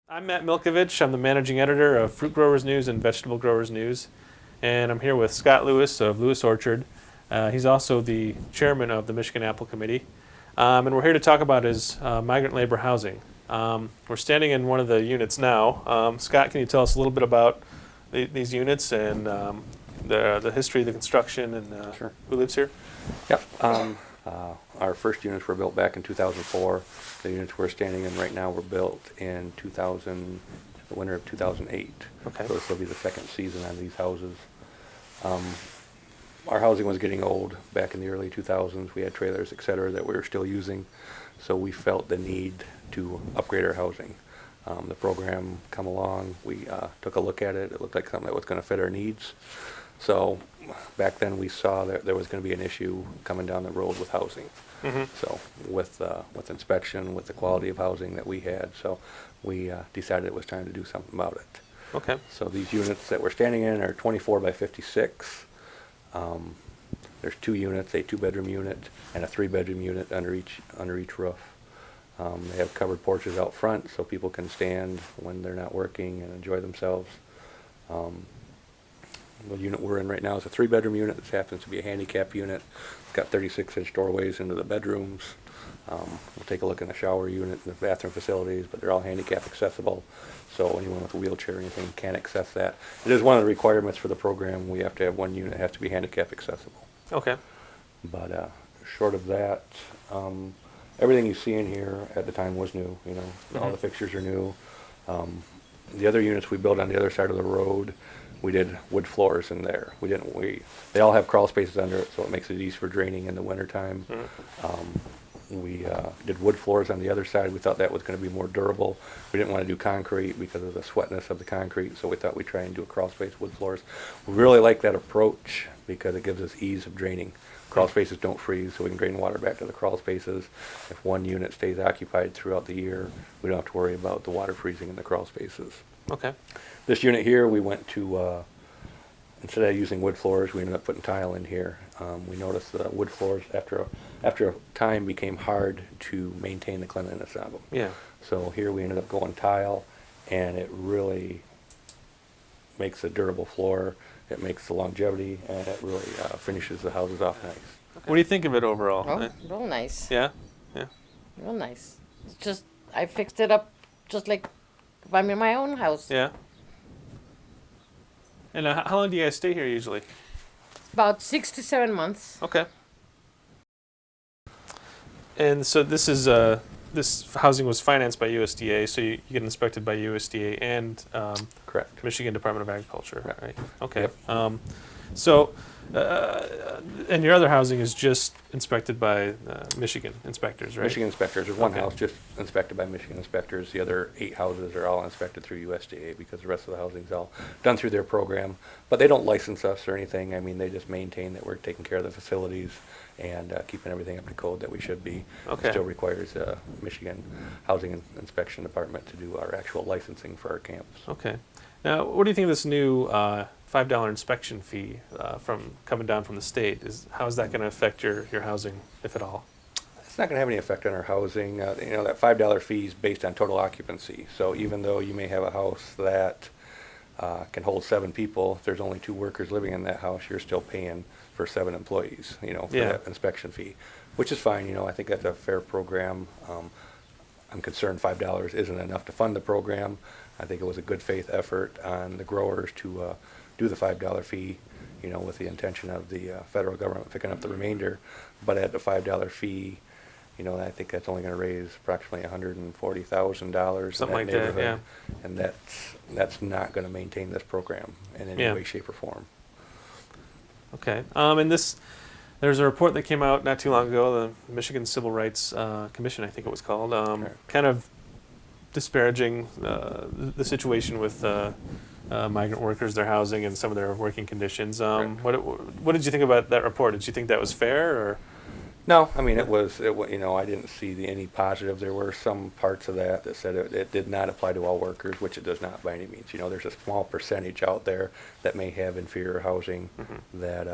I'm Matt Milkovich. I'm the managing editor of Fruit Growers News and Vegetable Growers News. And I'm here with Scott Lewis of Lewis Orchard. He's also the chairman of the Michigan Apple Committee. And we're here to talk about his migrant labor housing. We're standing in one of the units now. Scott, can you tell us a little bit about these units and the history of the construction and Sure. who lives here? Yep. Our first units were built back in 2004. The units we're standing in right now were built in the winter of 2008. Okay. So this will be the second season on these houses. Our housing was getting old back in the early 2000s. We had trailers, et cetera, that we were still using. So we felt the need to upgrade our housing. The program come along. We took a look at it. It looked like something that was going to fit our needs. So back then we saw that there was going to be an issue coming down the road with housing. Mm-hmm. So with inspection, with the quality of housing that we had, so we decided it was time to do something about it. Okay. So these units that we're standing in are 24 by 56. There's two units, a two-bedroom unit and a three-bedroom unit under each roof. They have covered porches out front so people can stand when they're not working and enjoy themselves. The unit we're in right now is a three-bedroom unit. This happens to be a handicap unit. It's got 36-inch doorways into the bedrooms. We'll take a look in the shower unit and the bathroom facilities, but they're all handicap accessible. So anyone with a wheelchair or anything can access that. It is one of the requirements for the program. We have to have one unit that has to be handicap accessible. Okay. But short of that, everything you see in here at the time was new. You know, Mm-hmm. all the fixtures are new. The other units we built on the other side of the road, we did wood floors in there. They all have crawl spaces under it, so it makes it easy for draining in the wintertime. Mm-hmm. We did wood floors on the other side. We thought that was going to be more durable. We didn't want to do concrete because of the sweatness of the concrete, so we thought we'd try and do a crawl space wood floors. We really like that approach because it gives us ease of draining. Crawl spaces don't freeze, so we can drain water back to the crawl spaces. If one unit stays occupied throughout the year, we don't have to worry about the water freezing in the crawl spaces. Okay. This unit here, we went to, instead of using wood floors, we ended up putting tile in here. We noticed the wood floors, after a time, became hard to maintain the cleanliness of them. Yeah. So here we ended up going tile, and it really makes a durable floor. It makes the longevity, and it really finishes the houses off nice. What do you think of it overall? Oh, real nice. Yeah? Yeah. Real nice. It's just, I fixed it up just like if I'm in my own house. Yeah. And how long do you guys stay here usually? About 6 to 7 months. Okay. And so this housing was financed by USDA, so you get inspected by USDA and Correct. Michigan Department of Agriculture, Right. right? Okay. Yep. So, and your other housing is just inspected by Michigan inspectors, right? Michigan inspectors. There's one Okay. house just inspected by Michigan inspectors. The other 8 houses are all inspected through USDA because the rest of the housing's all done through their program. But they don't license us or anything. I mean, they just maintain that we're taking care of the facilities and keeping everything up to code that we should be. Okay. It still requires Michigan Housing Inspection Department to do our actual licensing for our camps. Okay. Now, what do you think of this new $5 inspection fee from coming down from the state? How is that going to affect your housing, if at all? It's not going to have any effect on our housing. That $5 fee is based on total occupancy. So even though you may have a house that can hold 7 people, if there's only 2 workers living in that house, you're still paying for 7 employees, for Yeah. that inspection fee, which is fine. I think that's a fair program. I'm concerned $5 isn't enough to fund the program. I think it was a good faith effort on the growers to do the $5 fee, with the intention of the federal government picking up the remainder. But at the $5 fee, I think that's only going to raise approximately $140,000 Something in like that that, neighborhood. And that's not going to maintain this program in any Yeah. way, shape, or form. Okay. And there's a report that came out not too long ago, the Michigan Civil Rights Commission, I think it was called, Right. kind of disparaging the situation with migrant workers, their housing, and some of their working conditions. Right. What did you think about that report? Did you think that was fair, or? No, I mean, I didn't see any positive. There were some parts of that said it did not apply to all workers, which it does not by any means. There's a small percentage out there that may have inferior housing Mhm. that,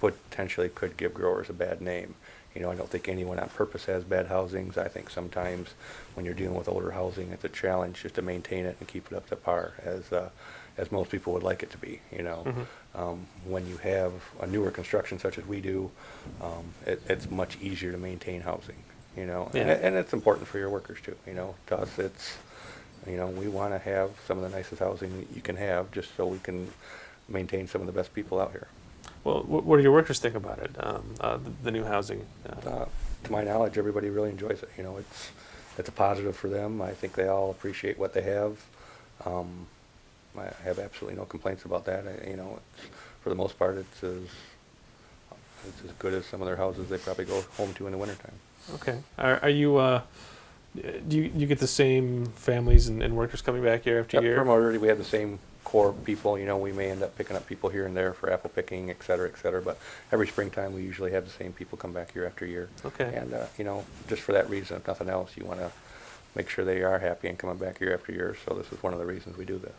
potentially could give growers a bad name. You know, I don't think anyone on purpose has bad housings. I think sometimes when you're dealing with older housing, it's a challenge just to maintain it and keep it up to par as most people would like it to be, you know. When you have a newer construction such as we do, it's much easier to maintain housing, you know. Yeah. And it's important for your workers too, you know. To us, it's, you know, we want to have some of the nicest housing that you can have just so we can maintain some of the best people out here. Well, what do your workers think about it, the new housing? To my knowledge, everybody really enjoys it. You know, it's a positive for them. I think they all appreciate what they have. I have absolutely no complaints about that. You know, for the most part, it's as good as some of their houses they probably go home to in the wintertime. Okay. Are you, do you get the same families and workers coming back year after Yep, year? primarily we have the same core people. You know, we may end up picking up people here and there for apple picking, et cetera, but every springtime we usually have the same people come back year after year. Okay. And, you know, just for that reason, if nothing else, you want to make sure they are happy and coming back year after year, so this is one of the reasons we do this.